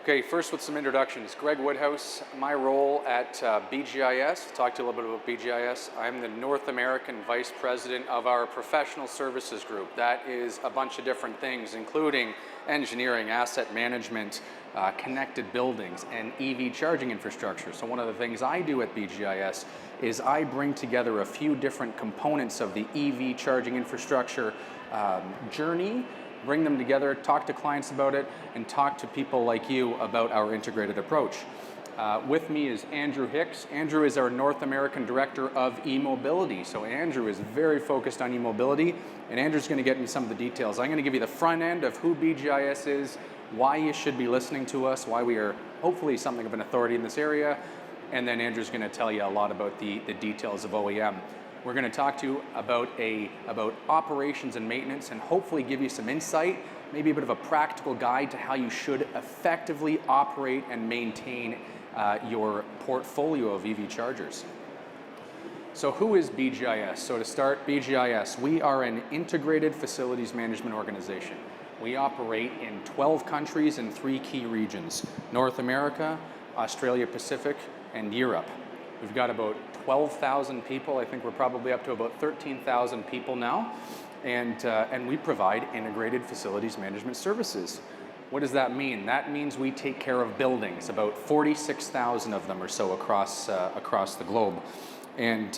Okay, first with some introductions. Greg Woodhouse, my role at BGIS. Talk to you a little bit about BGIS. I'm the North American Vice President of our Professional Services Group. That is a bunch of different things, including engineering, asset management, connected buildings, and EV charging infrastructure. So one of the things I do at BGIS is I bring together a few different components of the EV charging infrastructure journey, bring them together, talk to clients about it, and talk to people like you about our integrated approach. With me is Andrew Hicks. Andrew is our North American Director of e-mobility. So Andrew is very focused on e-mobility, and Andrew's going to get into some of the details. I'm going to give you the front end of who BGIS is, why you should be listening to us, why we are hopefully something of an authority in this area, and then Andrew's going to tell you a lot about the details of OEM. We're going to talk to you about operations and maintenance and hopefully give you some insight, maybe a bit of a practical guide to how you should effectively operate and maintain your portfolio of EV chargers. So who is BGIS? So to start, BGIS, we are an integrated facilities management organization. We operate in 12 countries in 3 key regions: North America, Australia Pacific, and Europe. We've got about 12,000 people. I think we're probably up to about 13,000 people now. And we provide integrated facilities management services. What does that mean? That means we take care of buildings, about 46,000 of them or so across the globe. And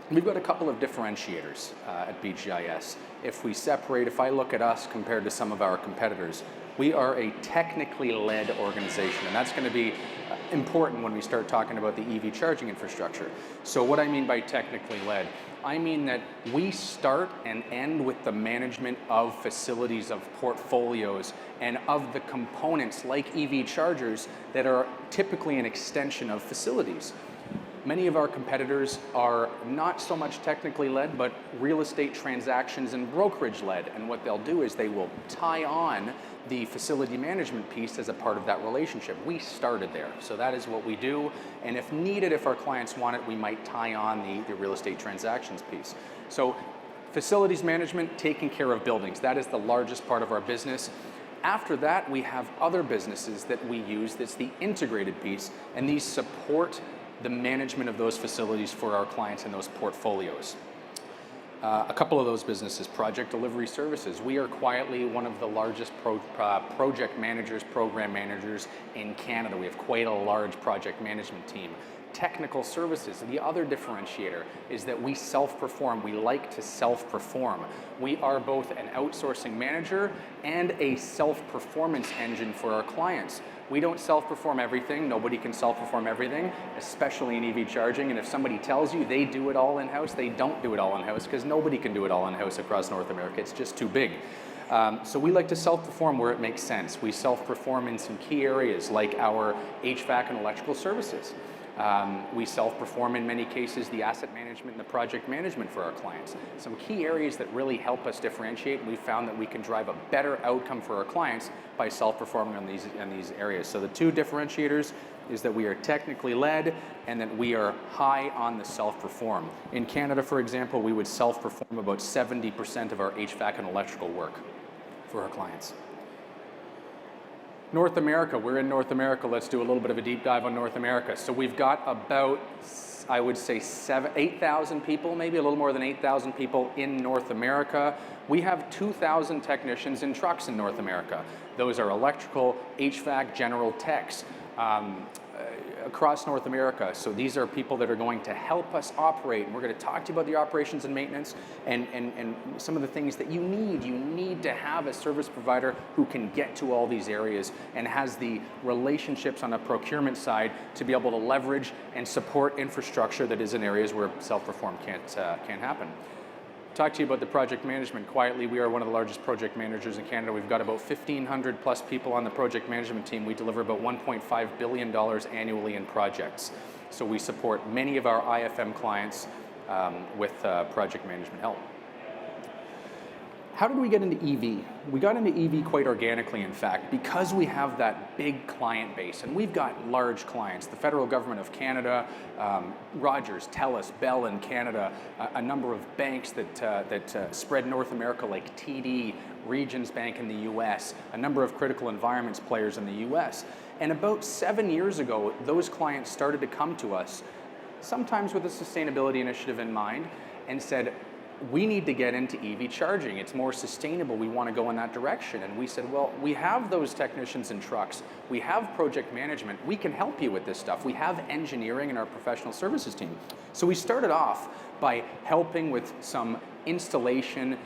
we've got a couple of differentiators at BGIS. If I look at us compared to some of our competitors, we are a technically led organization, and that's going to be important when we start talking about the EV charging infrastructure. So what I mean by technically led, I mean that we start and end with the management of facilities, of portfolios, and of the components like EV chargers that are typically an extension of facilities. Many of our competitors are not so much technically led, but real estate transactions and brokerage led. And what they'll do is they will tie on the facility management piece as a part of that relationship. We started there, so that is what we do. And if needed, if our clients want it, we might tie on the real estate transactions piece. So facilities management, taking care of buildings, that is the largest part of our business. After that, we have other businesses that we use. That's the integrated piece, and these support the management of those facilities for our clients and those portfolios. A couple of those businesses: project delivery services. We are quietly one of the largest project managers, program managers in Canada. We have quite a large project management team. Technical services, the other differentiator is that we self-perform. We like to self-perform. We are both an outsourcing manager and a self-performance engine for our clients. We don't self-perform everything. Nobody can self-perform everything, especially in EV charging. And if somebody tells you they do it all in-house, they don't do it all in-house, because nobody can do it all in-house across North America. It's just too big. So we like to self-perform where it makes sense. We self-perform in some key areas like our HVAC and electrical services. We self-perform in many cases the asset management and the project management for our clients. Some key areas that really help us differentiate, and we found that we can drive a better outcome for our clients by self-performing on these areas. So the two differentiators is that we are technically led and that we are high on the self-perform. In Canada, for example, we would self-perform about 70% of our HVAC and electrical work for our clients. North America, we're in North America. Let's do a little bit of a deep dive on North America. So we've got about, I would say 8,000 people, maybe a little more than 8,000 people in North America. We have 2,000 technicians in trucks in North America. Those are electrical, HVAC, general techs across North America. So these are people that are going to help us operate. And we're going to talk to you about the operations and maintenance and some of the things that you need. You need to have a service provider who can get to all these areas and has the relationships on the procurement side to be able to leverage and support infrastructure that is in areas where self-perform can't happen. Talk to you about the project management. Quietly, we are one of the largest project managers in Canada. We've got about 1,500 plus people on the project management team. We deliver about $1.5 billion annually in projects. So we support many of our IFM clients with project management help. How did we get into EV? We got into EV quite organically, in fact, because we have that big client base, and we've got large clients. The federal government of Canada, Rogers, TELUS, Bell in Canada, a number of banks that spread North America like TD, Regions Bank in the US, a number of critical environments players in the US. And about 7 years ago, those clients started to come to us, sometimes with a sustainability initiative in mind, and said, we need to get into EV charging. It's more sustainable. We want to go in that direction. And we said, well, we have those technicians in trucks. We have project management. We can help you with this stuff. We have engineering in our professional services team. So we started off by helping with some installation,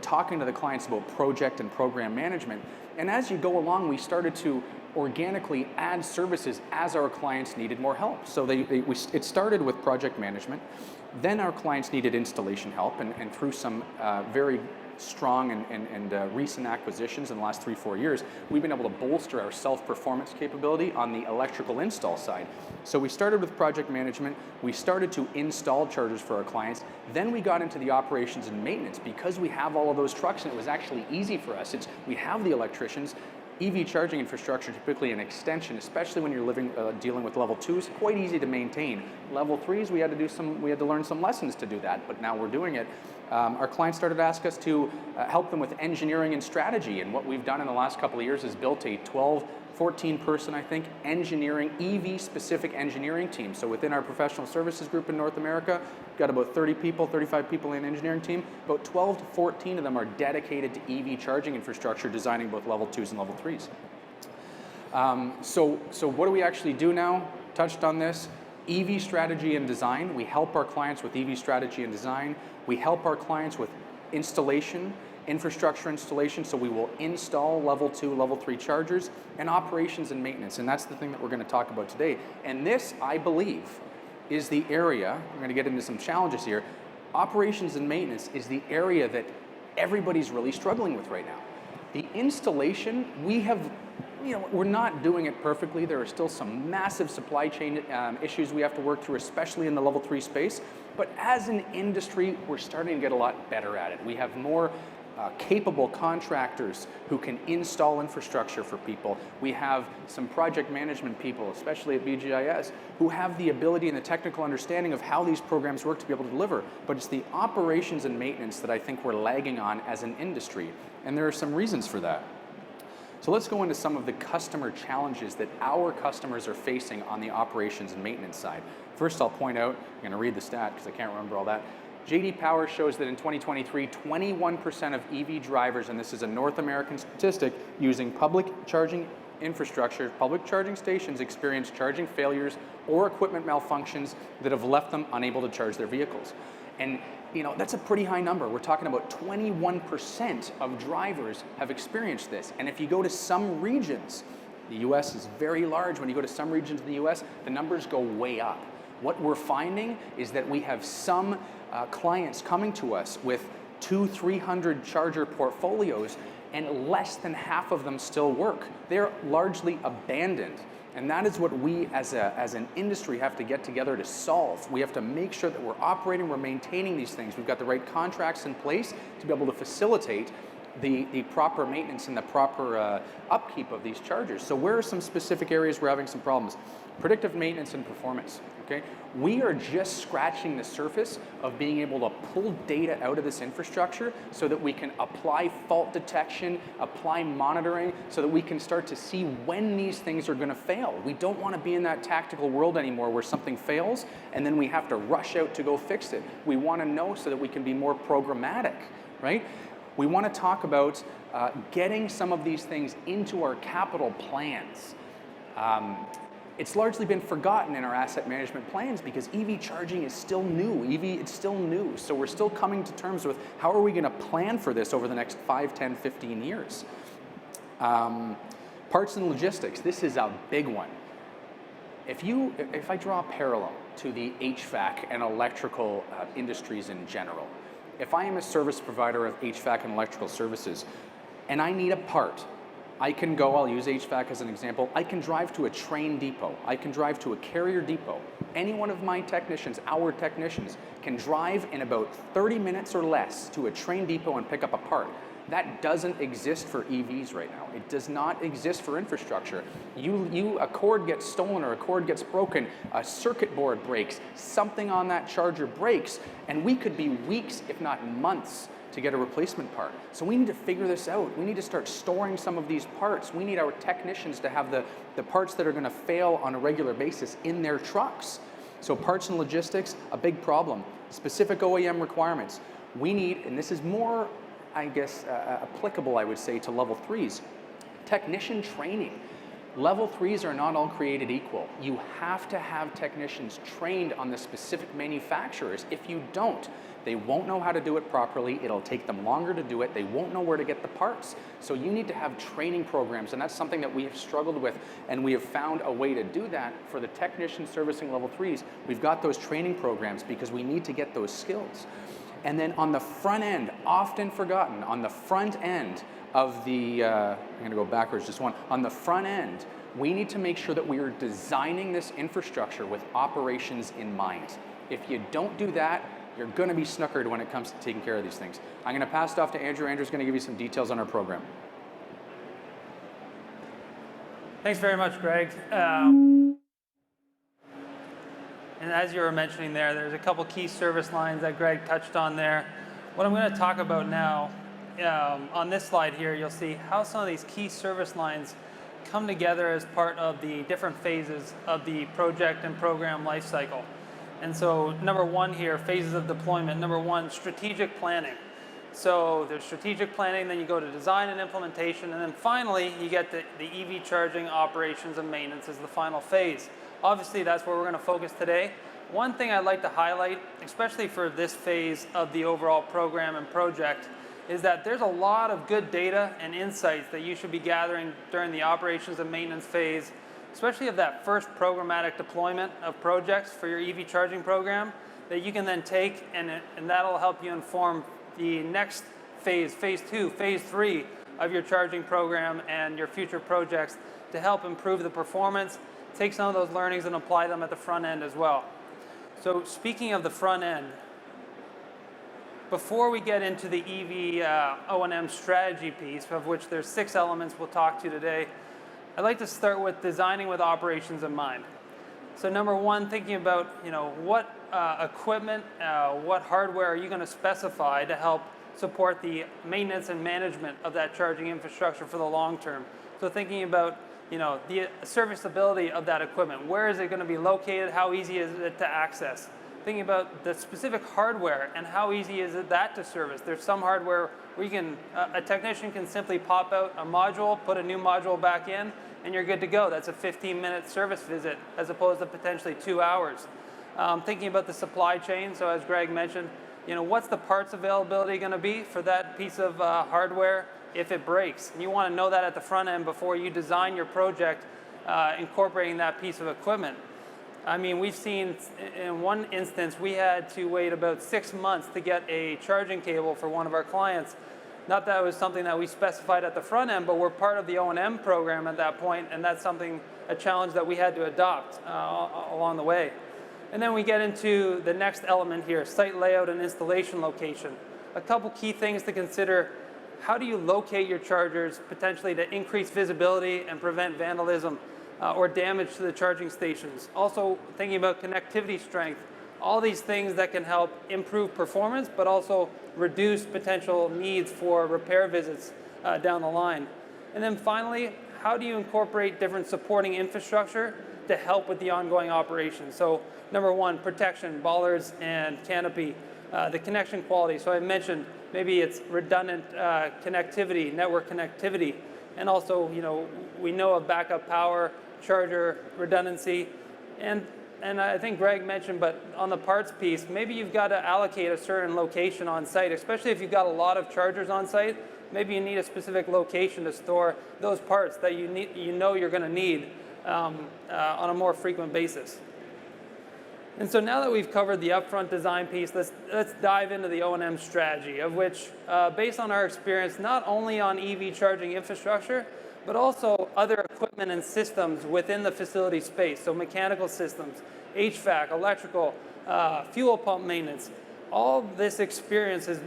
talking to the clients about project and program management. And as you go along, we started to organically add services as our clients needed more help. So it started with project management. Then our clients needed installation help, and through some very strong and recent acquisitions in the last 3-4 years, we've been able to bolster our self-performance capability on the electrical install side. So we started with project management, we started to install chargers for our clients, then we got into the operations and maintenance. Because we have all of those trucks and it was actually easy for us, we have the electricians. EV charging infrastructure, typically an extension, especially when you're dealing with level 2s, quite easy to maintain. Level 3s, we had to learn some lessons to do that, but now we're doing it. Our clients started to ask us to help them with engineering and strategy, and what we've done in the last couple of years is built a 14 person, I think, engineering, EV-specific engineering team. So within our professional services group in North America, we've got about 30 people, 35 people in the engineering team. About 12 to 14 of them are dedicated to EV charging infrastructure, designing both level 2s and level 3s. So what do we actually do now? Touched on this. EV strategy and design. We help our clients with EV strategy and design. We help our clients with installation, infrastructure installation, so we will install level 2, level 3 chargers, and operations and maintenance, and that's the thing that we're going to talk about today. And this, I believe, is the area, I'm going to get into some challenges here, operations and maintenance is the area that everybody's really struggling with right now. The installation, we're not doing it perfectly. There are still some massive supply chain issues we have to work through, especially in the level 3 space, but as an industry, we're starting to get a lot better at it. We have more capable contractors who can install infrastructure for people. We have some project management people, especially at BGIS, who have the ability and the technical understanding of how these programs work to be able to deliver. But it's the operations and maintenance that I think we're lagging on as an industry, and there are some reasons for that. So let's go into some of the customer challenges that our customers are facing on the operations and maintenance side. First, I'll point out, I'm going to read the stat because I can't remember all that. J.D. Power shows that in 2023, 21% of EV drivers, and this is a North American statistic, using public charging infrastructure, public charging stations, experienced charging failures or equipment malfunctions that have left them unable to charge their vehicles. And that's a pretty high number. We're talking about 21% of drivers have experienced this. And if you go to some regions, the US is very large. When you go to some regions in the US, the numbers go way up. What we're finding is that we have some clients coming to us with 200-300 charger portfolios, and less than half of them still work. They're largely abandoned. And that is what we as an industry have to get together to solve. We have to make sure that we're operating, we're maintaining these things. We've got the right contracts in place to be able to facilitate the proper maintenance and the proper upkeep of these chargers. So where are some specific areas we're having some problems? Predictive maintenance and performance, okay? We are just scratching the surface of being able to pull data out of this infrastructure so that we can apply fault detection, apply monitoring, so that we can start to see when these things are gonna fail. We don't wanna be in that tactical world anymore where something fails and then we have to rush out to go fix it. We wanna know so that we can be more programmatic, right? We wanna talk about getting some of these things into our capital plans. It's largely been forgotten in our asset management plans because EV charging is still new. It's still new. So we're still coming to terms with how are we going to plan for this over the next 5, 10, 15 years. Parts and logistics, this is a big one. If I draw a parallel to the HVAC and electrical industries in general, if I am a service provider of HVAC and electrical services and I need a part, I can go, I'll use HVAC as an example, I can drive to a train depot, I can drive to a carrier depot. Any one of my technicians, our technicians, can drive in about 30 minutes or less to a train depot and pick up a part. That doesn't exist for EVs right now. It does not exist for infrastructure. A cord gets stolen or a cord gets broken, a circuit board breaks, something on that charger breaks, and we could be weeks, if not months, to get a replacement part. So we need to figure this out. We need to start storing some of these parts. We need our technicians to have the parts that are going to fail on a regular basis in their trucks. So parts and logistics, a big problem. Specific OEM requirements. We need, and this is more, I guess, applicable, I would say, to level 3s, technician training. Level 3s are not all created equal. You have to have technicians trained on the specific manufacturers. If you don't, they won't know how to do it properly. It'll take them longer to do it. They won't know where to get the parts. So you need to have training programs, and that's something that we have struggled with, and we have found a way to do that for the technicians servicing level 3s. We've got those training programs because we need to get those skills. And then on the front end, often forgotten, on the front end of the, I'm gonna go backwards just one, on the front end, we need to make sure that we are designing this infrastructure with operations in mind. If you don't do that, you're gonna be snookered when it comes to taking care of these things. I'm gonna pass it off to Andrew. Andrew's gonna give you some details on our program. Thanks very much, Greg. And as you were mentioning there's a couple key service lines that Greg touched on there. What I'm going to talk about now, on this slide here, you'll see how some of these key service lines come together as part of the different phases of the project and program lifecycle. And so number one here, phases of deployment. Number one, strategic planning. So there's strategic planning, then you go to design and implementation, and then finally you get the EV charging operations and maintenance as the final phase. Obviously, that's where we're going to focus today. One thing I'd like to highlight, especially for this phase of the overall program and project, is that there's a lot of good data and insights that you should be gathering during the operations and maintenance phase, especially of that first programmatic deployment of projects for your EV charging program, that you can then take and that'll help you inform the next phase, phase 2, phase 3 of your charging program and your future projects to help improve the performance. Take some of those learnings and apply them at the front end as well. So speaking of the front end, before we get into the EV O&M strategy piece, of which there's 6 elements we'll talk to today, I'd like to start with designing with operations in mind. So number one, thinking about what equipment, what hardware are you going to specify to help support the maintenance and management of that charging infrastructure for the long term. So thinking about the serviceability of that equipment. Where is it going to be located? How easy is it to access? Thinking about the specific hardware and how easy is it that to service. There's some hardware where you can, a technician can simply pop out a module, put a new module back in, and you're good to go. That's a 15-minute service visit as opposed to potentially 2 hours. Thinking about the supply chain, so as Greg mentioned, what's the parts availability going to be for that piece of hardware if it breaks? And you want to know that at the front end before you design your project incorporating that piece of equipment. I mean, we've seen in one instance, we had to wait about 6 months to get a charging cable for one of our clients. Not that it was something that we specified at the front end, but we're part of the O&M program at that point, and that's a challenge that we had to adopt along the way. And then we get into the next element here, site layout and installation location. A couple key things to consider. How do you locate your chargers potentially to increase visibility and prevent vandalism or damage to the charging stations? Also thinking about connectivity strength, all these things that can help improve performance but also reduce potential needs for repair visits down the line. And then finally, how do you incorporate different supporting infrastructure to help with the ongoing operation? So number one, protection, bollards and canopy, the connection quality. So I mentioned maybe it's redundant connectivity, network connectivity, and also we know of backup power, charger redundancy, and I think Greg mentioned, but on the parts piece, maybe you've got to allocate a certain location on site, especially if you've got a lot of chargers on site. Maybe you need a specific location to store those parts that you're going to need on a more frequent basis. And so now that we've covered the upfront design piece, let's dive into the O&M strategy, of which, based on our experience, not only on EV charging infrastructure, but also other equipment and systems within the facility space, so mechanical systems, HVAC, electrical, fuel pump maintenance. All this experience is,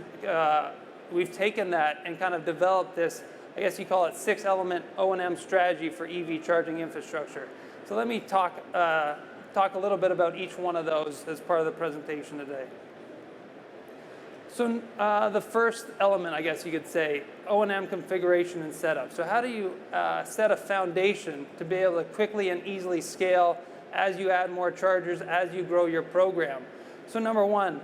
we've taken that and kind of developed this, I guess you call it 6-element O&M strategy for EV charging infrastructure. So let me talk a little bit about each one of those as part of the presentation today. So the first element, I guess you could say, O&M configuration and setup. So how do you set a foundation to be able to quickly and easily scale as you add more chargers, as you grow your program? So number one,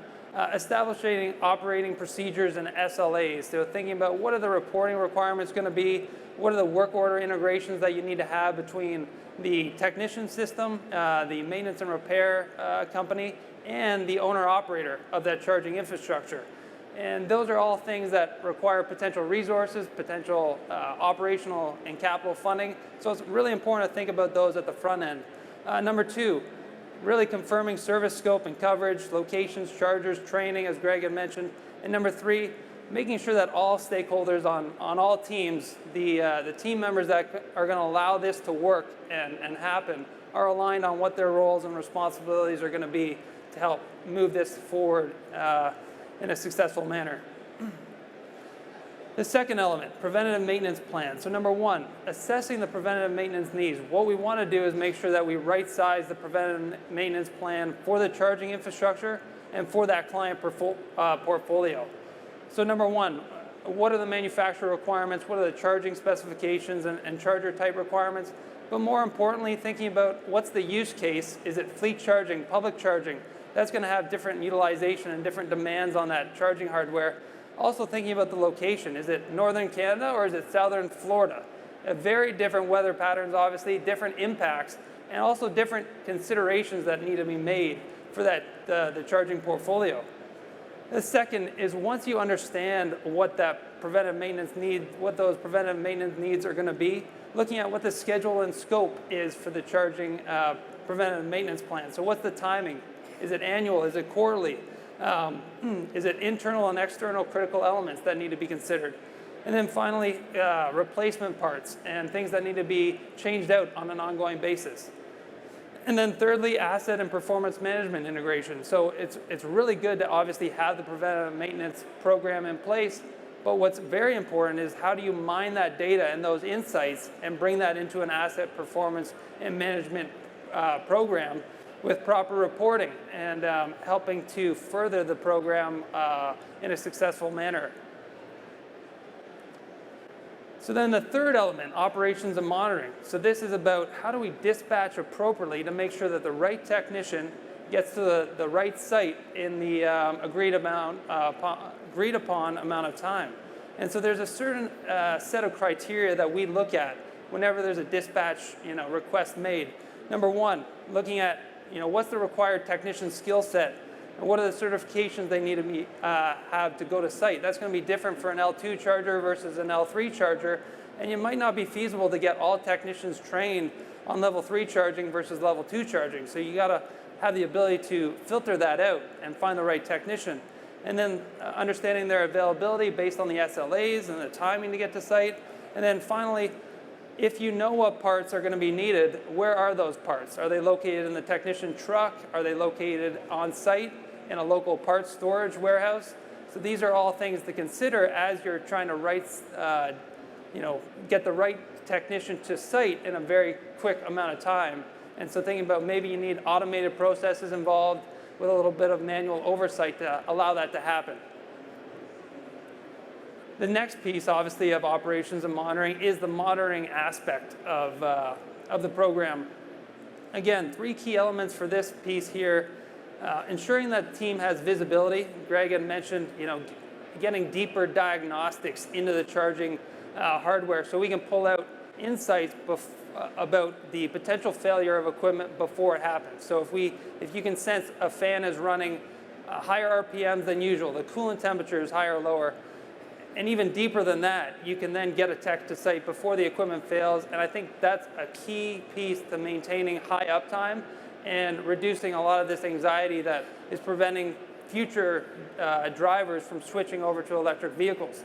establishing operating procedures and SLAs. So thinking about what are the reporting requirements going to be, what are the work order integrations that you need to have between the technician system, the maintenance and repair company, and the owner-operator of that charging infrastructure. And those are all things that require potential resources, potential operational and capital funding. So it's really important to think about those at the front end. Number two, really confirming service scope and coverage, locations, chargers, training, as Greg had mentioned. And number three, making sure that all stakeholders on all teams, the team members that are going to allow this to work and happen, are aligned on what their roles and responsibilities are going to be to help move this forward in a successful manner. The second element, preventative maintenance plan. So number one, assessing the preventative maintenance needs. What we want to do is make sure that we right-size the preventative maintenance plan for the charging infrastructure and for that client portfolio. So number one, what are the manufacturer requirements? What are the charging specifications and charger type requirements? But more importantly, thinking about what's the use case. Is it fleet charging, public charging? That's going to have different utilization and different demands on that charging hardware. Also thinking about the location. Is it northern Canada or is it southern Florida? Very different weather patterns, obviously, different impacts, and also different considerations that need to be made for that the charging portfolio. The second is once you understand what that preventive maintenance need, what those preventive maintenance needs are going to be, looking at what the schedule and scope is for the charging preventive maintenance plan. So what's the timing? Is it annual? Is it quarterly? Is it internal and external critical elements that need to be considered? And then finally, replacement parts and things that need to be changed out on an ongoing basis. And then thirdly, asset and performance management integration. So it's really good to obviously have the preventative maintenance program in place, but what's very important is how do you mine that data and those insights and bring that into an asset performance and management program with proper reporting and helping to further the program in a successful manner. So then the third element, operations and monitoring. So this is about how do we dispatch appropriately to make sure that the right technician gets to the right site in the agreed upon amount of time. And so there's a certain set of criteria that we look at whenever there's a dispatch request made. Number one, looking at what's the required technician skill set and what are the certifications they need to have to go to site. That's going to be different for an L2 charger versus an L3 charger, and it might not be feasible to get all technicians trained on level 3 charging versus level 2 charging. So you got to have the ability to filter that out and find the right technician. And then understanding their availability based on the SLAs and the timing to get to site. And then finally, if you know what parts are going to be needed, where are those parts? Are they located in the technician truck? Are they located on site in a local parts storage warehouse? So these are all things to consider as you're trying to get the right technician to site in a very quick amount of time. And so thinking about maybe you need automated processes involved with a little bit of manual oversight to allow that to happen. The next piece, obviously, of operations and monitoring is the monitoring aspect of the program. Again, 3 key elements for this piece here. Ensuring that the team has visibility. Greg had mentioned, getting deeper diagnostics into the charging hardware so we can pull out insights about the potential failure of equipment before it happens. So if you can sense a fan is running higher RPMs than usual, the coolant temperature is higher or lower, and even deeper than that, you can then get a tech to site before the equipment fails. And I think that's a key piece to maintaining high uptime and reducing a lot of this anxiety that is preventing future drivers from switching over to electric vehicles.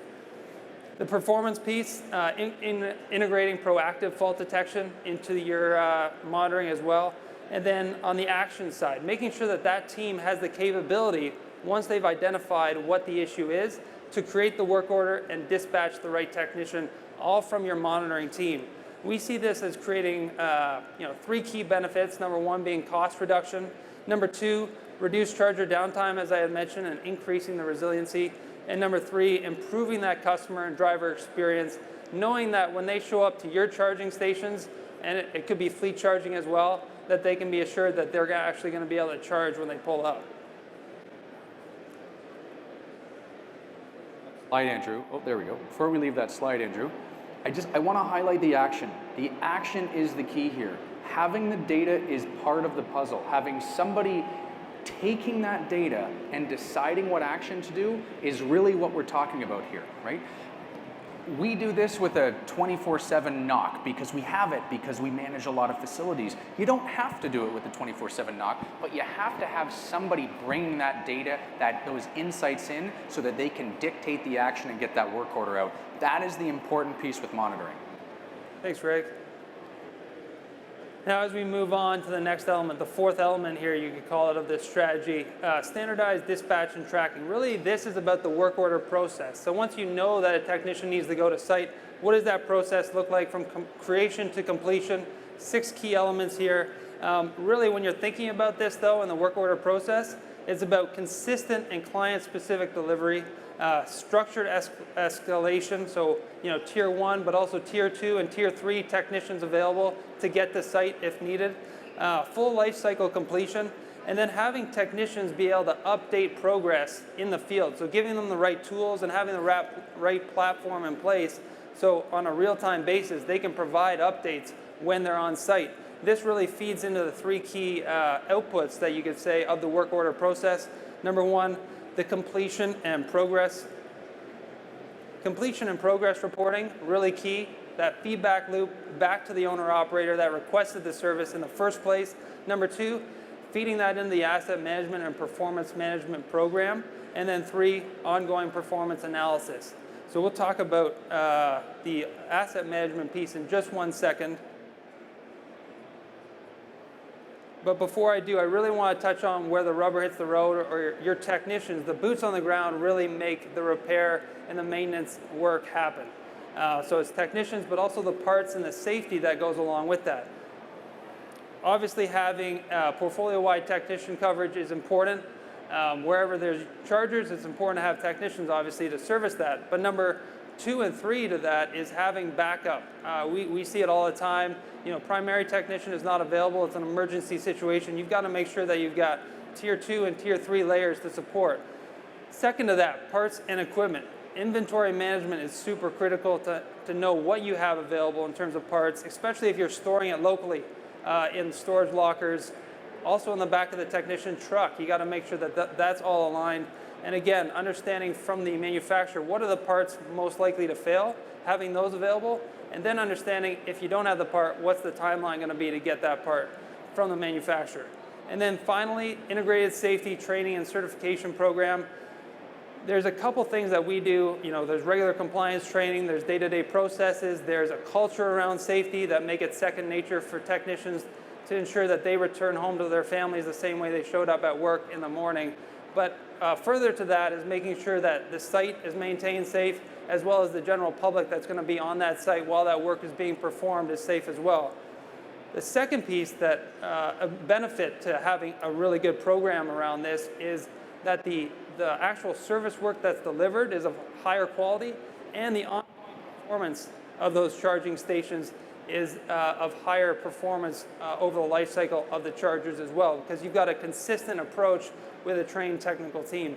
The performance piece, integrating proactive fault detection into your monitoring as well. And then on the action side, making sure that that team has the capability, once they've identified what the issue is, to create the work order and dispatch the right technician, all from your monitoring team. We see this as creating 3 key benefits. Number one being cost reduction. Number 2, reduce charger downtime, as I had mentioned, and increasing the resiliency. And number 3, improving that customer and driver experience, knowing that when they show up to your charging stations, and it could be fleet charging as well, that they can be assured that they're actually going to be able to charge when they pull up. Slide, Andrew. Oh, there we go. Before we leave that slide, Andrew, I want to highlight the action. The action is the key here. Having the data is part of the puzzle. Having somebody taking that data and deciding what action to do is really what we're talking about here, right? We do this with a 24/7 knock because we have it, because we manage a lot of facilities. You don't have to do it with a 24/7 knock, but you have to have somebody bringing that data, those insights in, so that they can dictate the action and get that work order out. That is the important piece with monitoring. Thanks, Greg. Now, as we move on to the next element, the fourth element here, you could call it, of this strategy, standardized dispatch and tracking. Really, this is about the work order process. So once you know that a technician needs to go to site, what does that process look like from creation to completion? 6 key elements here. Really, when you're thinking about this, though, in the work order process, it's about consistent and client-specific delivery, structured escalation, so tier 1, but also tier 2 and tier 3 technicians available to get to site if needed, full life cycle completion, and then having technicians be able to update progress in the field. So giving them the right tools and having the right platform in place, so on a real-time basis they can provide updates when they're on site. This really feeds into the 3 key outputs that you could say of the work order process. Number 1, the completion and progress reporting, really key. That feedback loop back to the owner-operator that requested the service in the first place. Number 2, feeding that into the asset management and performance management program. And then 3, ongoing performance analysis. So we'll talk about the asset management piece in just 1 second. But before I do, I really want to touch on where the rubber hits the road, or your technicians, the boots on the ground, really make the repair and the maintenance work happen. So it's technicians, but also the parts and the safety that goes along with that. Obviously, having portfolio-wide technician coverage is important. Wherever there's chargers, it's important to have technicians, obviously, to service that. But number 2 and 3 to that is having backup. We see it all the time. Primary technician is not available. It's an emergency situation. You've got to make sure that you've got tier 2 and tier 3 layers to support. Second to that, parts and equipment. Inventory management is super critical to know what you have available in terms of parts, especially if you're storing it locally in storage lockers. Also in the back of the technician truck, you got to make sure that that's all aligned. And again, understanding from the manufacturer, what are the parts most likely to fail, having those available, and then understanding if you don't have the part, what's the timeline going to be to get that part from the manufacturer. And then finally, integrated safety training and certification program. There's a couple things that we do. There's regular compliance training, there's day-to-day processes, there's a culture around safety that make it second nature for technicians to ensure that they return home to their families the same way they showed up at work in the morning. But further to that is making sure that the site is maintained safe, as well as the general public that's going to be on that site while that work is being performed is safe as well. The second piece that a benefit to having a really good program around this is that the actual service work that's delivered is of higher quality, and the ongoing performance of those charging stations is of higher performance over the life cycle of the chargers as well, because you've got a consistent approach with a trained technical team.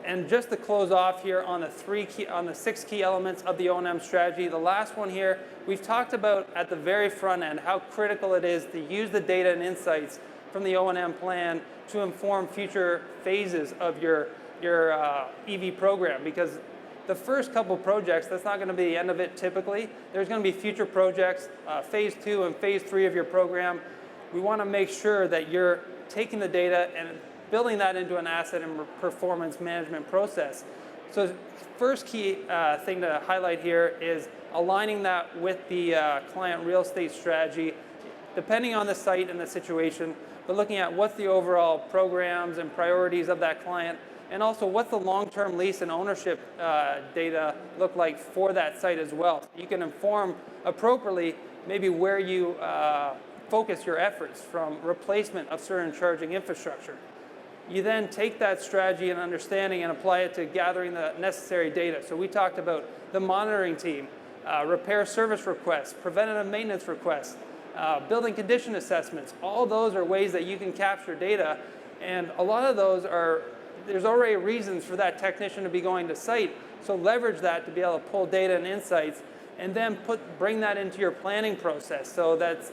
And just to close off here on the 6 key elements of the O&M strategy, the last one here, we've talked about at the very front end how critical it is to use the data and insights from the O&M plan to inform future phases of your EV program, because the first couple projects, that's not going to be the end of it typically. There's going to be future projects, phase 2 and phase 3 of your program. We want to make sure that you're taking the data and building that into an asset and performance management process. So first key thing to highlight here is aligning that with the client real estate strategy. Depending on the site and the situation, but looking at what's the overall programs and priorities of that client, and also what's the long-term lease and ownership data look like for that site as well. You can inform appropriately maybe where you focus your efforts from replacement of certain charging infrastructure. You then take that strategy and understanding and apply it to gathering the necessary data. So we talked about the monitoring team, repair service requests, preventative maintenance requests, building condition assessments. All those are ways that you can capture data, and a lot of those are, there's already reasons for that technician to be going to site, so leverage that to be able to pull data and insights, and then bring that into your planning process. So that's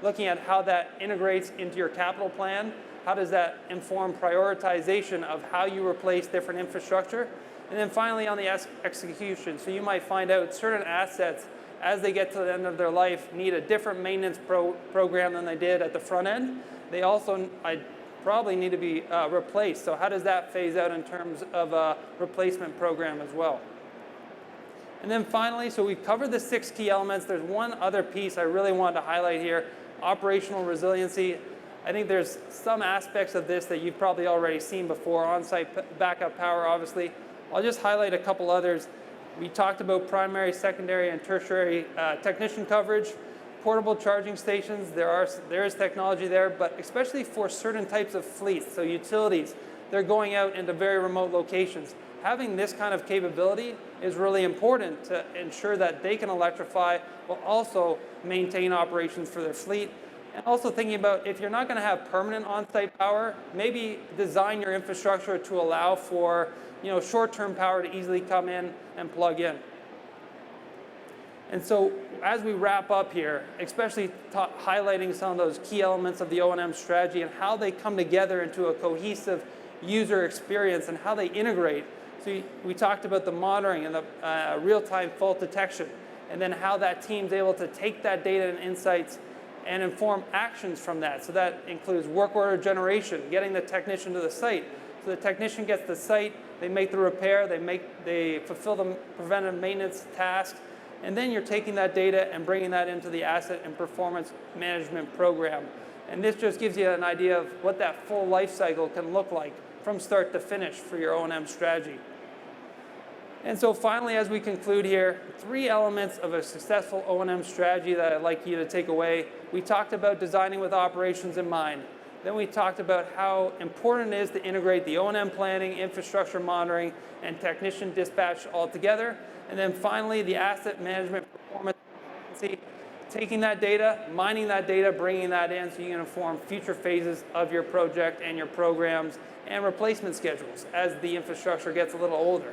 looking at how that integrates into your capital plan. How does that inform prioritization of how you replace different infrastructure? And then finally on the execution. So you might find out certain assets as they get to the end of their life need a different maintenance program than they did at the front end. They also probably need to be replaced. So how does that phase out in terms of a replacement program as well? And then finally, so we've covered the 6 key elements. There's one other piece I really wanted to highlight here, operational resiliency. I think there's some aspects of this that you've probably already seen before, on-site backup power, obviously. I'll just highlight a couple others. We talked about primary, secondary, and tertiary technician coverage. Portable charging stations, there is technology there, but especially for certain types of fleets, so utilities, they're going out into very remote locations. Having this kind of capability is really important to ensure that they can electrify while also maintain operations for their fleet. And also thinking about if you're not going to have permanent on-site power, maybe design your infrastructure to allow for short-term power to easily come in and plug in. And so as we wrap up here, especially highlighting some of those key elements of the O&M strategy and how they come together into a cohesive user experience and how they integrate. So we talked about the monitoring and the real-time fault detection, and then how that team's able to take that data and insights and inform actions from that. So that includes work order generation, getting the technician to the site. So the technician gets to the site, they make the repair, they fulfill the preventive maintenance task, and then you're taking that data and bringing that into the asset and performance management program. And this just gives you an idea of what that full life cycle can look like from start to finish for your O&M strategy. And so finally, as we conclude here, 3 elements of a successful O&M strategy that I'd like you to take away. We talked about designing with operations in mind. Then we talked about how important it is to integrate the O&M planning, infrastructure monitoring, and technician dispatch all together. And then finally, the asset management performance efficiency, taking that data, mining that data, bringing that in so you can inform future phases of your project and your programs and replacement schedules as the infrastructure gets a little older.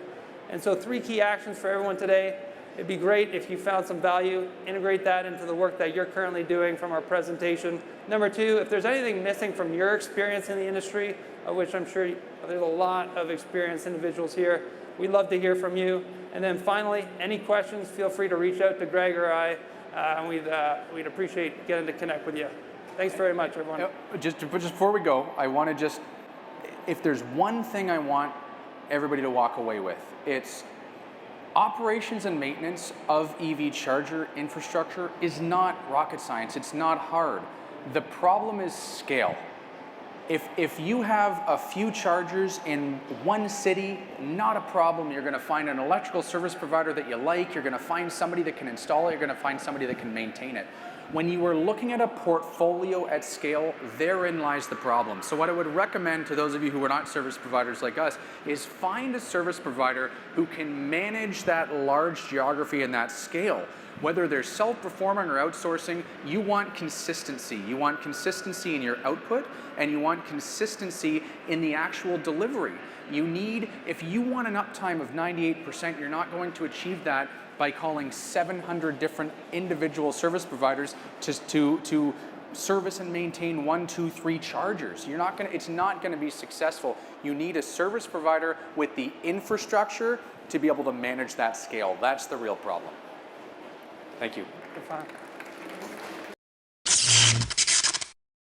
And so 3 key actions for everyone today. It'd be great if you found some value, integrate that into the work that you're currently doing from our presentation. Number 2, if there's anything missing from your experience in the industry, of which I'm sure there's a lot of experienced individuals here, we'd love to hear from you. And then finally, any questions, feel free to reach out to Greg or I, and we'd appreciate getting to connect with you. Thanks very much, everyone. Just before we go, I want to if there's one thing I want everybody to walk away with, it's operations and maintenance of EV charger infrastructure is not rocket science. It's not hard. The problem is scale. If you have a few chargers in one city, not a problem. You're going to find an electrical service provider that you like. You're going to find somebody that can install it. You're going to find somebody that can maintain it. When you are looking at a portfolio at scale, therein lies the problem. So what I would recommend to those of you who are not service providers like us is find a service provider who can manage that large geography and that scale. Whether they're self-performing or outsourcing, you want consistency. You want consistency in your output, and you want consistency in the actual delivery. You need, if you want an uptime of 98%, you're not going to achieve that by calling 700 different individual service providers to service and maintain 1, 2, 3 chargers. It's not going to be successful. You need a service provider with the infrastructure to be able to manage that scale. That's the real problem. Thank you. Fine.